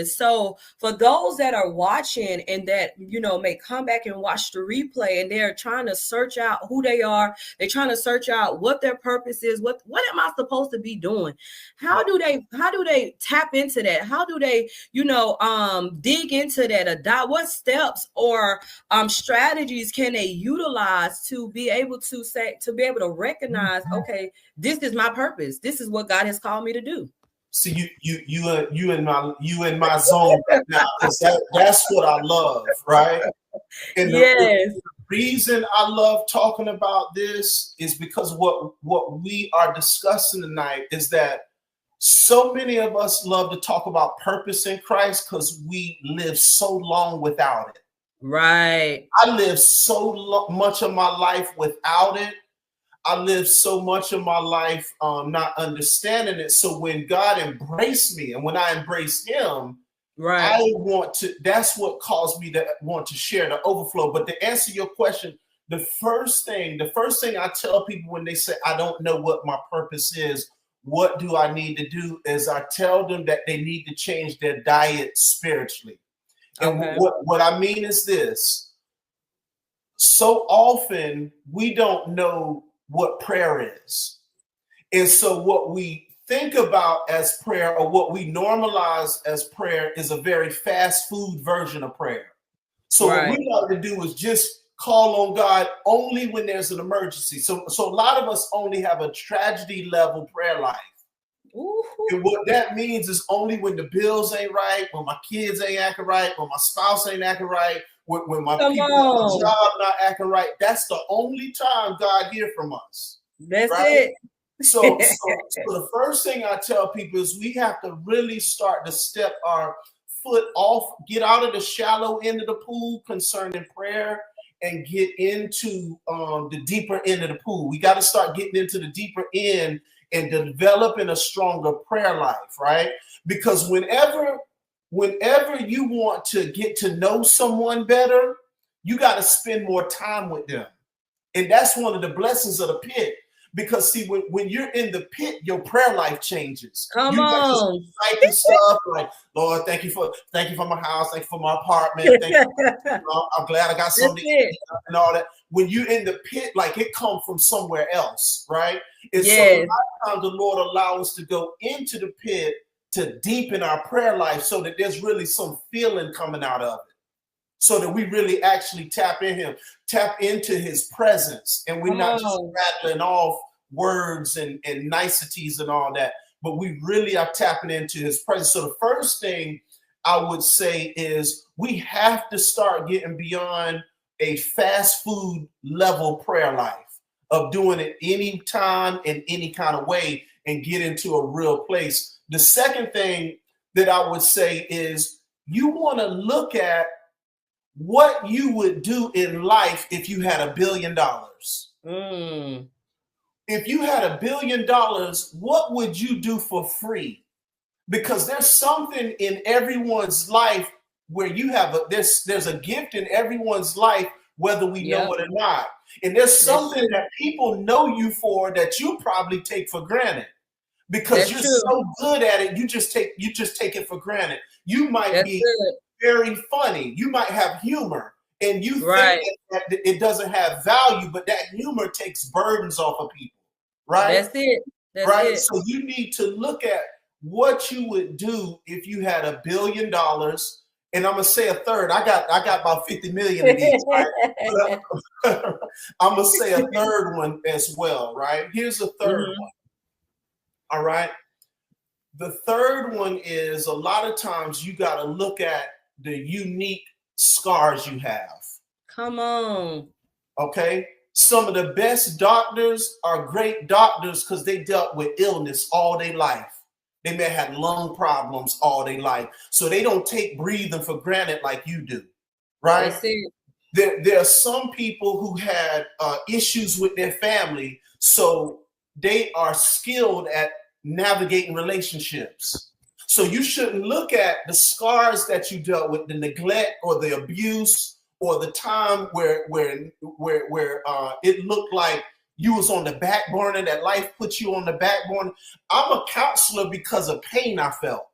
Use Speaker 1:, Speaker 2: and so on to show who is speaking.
Speaker 1: So for those that are watching and that, may come back and watch the replay and they're trying to search out who they are, they're trying to search out what their purpose is, what am I supposed to be doing? How do they tap into that? How do they, dig into that? What steps or strategies can they utilize to be able to recognize, okay, this is my purpose. This is what God has called me to do.
Speaker 2: See, you in my zone right now, because that's what I love, right? And
Speaker 1: yes.
Speaker 2: the reason I love talking about this is because what we are discussing tonight is that so many of us love to talk about purpose in Christ because we live so long without it.
Speaker 1: Right.
Speaker 2: I lived so much of my life without it. I lived so much of my life not understanding it. So when God embraced me and when I embraced him,
Speaker 1: right,
Speaker 2: that's what caused me to want to share the overflow. But to answer your question, the first thing I tell people when they say, I don't know what my purpose is, what do I need to do, is I tell them that they need to change their diet spiritually. And what I mean is this: so often we don't know what prayer is. And so what we think about as prayer, or what we normalize as prayer, is a very fast food version of prayer. So what we like to do is just call on God only when there's an emergency. So a lot of us only have a tragedy level prayer life. Ooh. And what that means is only when the bills ain't right, when my kids ain't acting right, when my spouse ain't acting right, when my people at my job not acting right. That's the only time God hears from us.
Speaker 1: That's right?
Speaker 2: It. So the first thing I tell people is we have to really start to step our foot off, get out of the shallow end of the pool concerning prayer, and get into the deeper end of the pool. We got to start getting into the deeper end and developing a stronger prayer life, right? Because whenever you want to get to know someone better, you got to spend more time with them. And that's one of the blessings of the pit. Because see, when you're in the pit, your prayer life changes.
Speaker 1: Come on.
Speaker 2: Like stuff like, Lord, thank you for my house, thank you for my apartment. Thank you. I'm glad I got something to eat and all that. When you're in the pit, like it comes from somewhere else, right? And so a lot of times the Lord allows us to go into the pit to deepen our prayer life so that there's really some feeling coming out of it. So that we really actually tap into his presence, and we're not just rattling off words and niceties and all that, but we really are tapping into his presence. So the first thing I would say is we have to start getting beyond a fast food level prayer life of doing it anytime in any kind of way and get into a real place. The second thing that I would say is you want to look at what you would do in life if you had $1 billion. If you had $1 billion, what would you do for free? Because there's something in everyone's life where you have there's a gift in everyone's life, whether we know it or not. And there's something that people know you for that you probably take for granted. Because you're so good at it, you just take it for granted. You might be very funny. You might have humor, and you think that it doesn't have value, but that humor takes burdens off of people, right?
Speaker 1: That's it.
Speaker 2: Right. So you need to look at what you would do if you had $1 billion. And I'm gonna say a third. I got about 50 million of these. Right? I'm gonna say a third one as well. Right. Here's a third one. All right. The third one is a lot of times you got to look at the unique scars you have.
Speaker 1: Come on.
Speaker 2: Okay. Some of the best doctors are great doctors because they dealt with illness all their life. They may have had lung problems all their life. So they don't take breathing for granted like you do. Right. There are some people who had issues with their family. So they are skilled at navigating relationships. So you shouldn't look at the scars that you dealt with, the neglect or the abuse or the time where it looked like you was on the back burner, that life put you on the back burner. I'm a counselor because of pain I felt.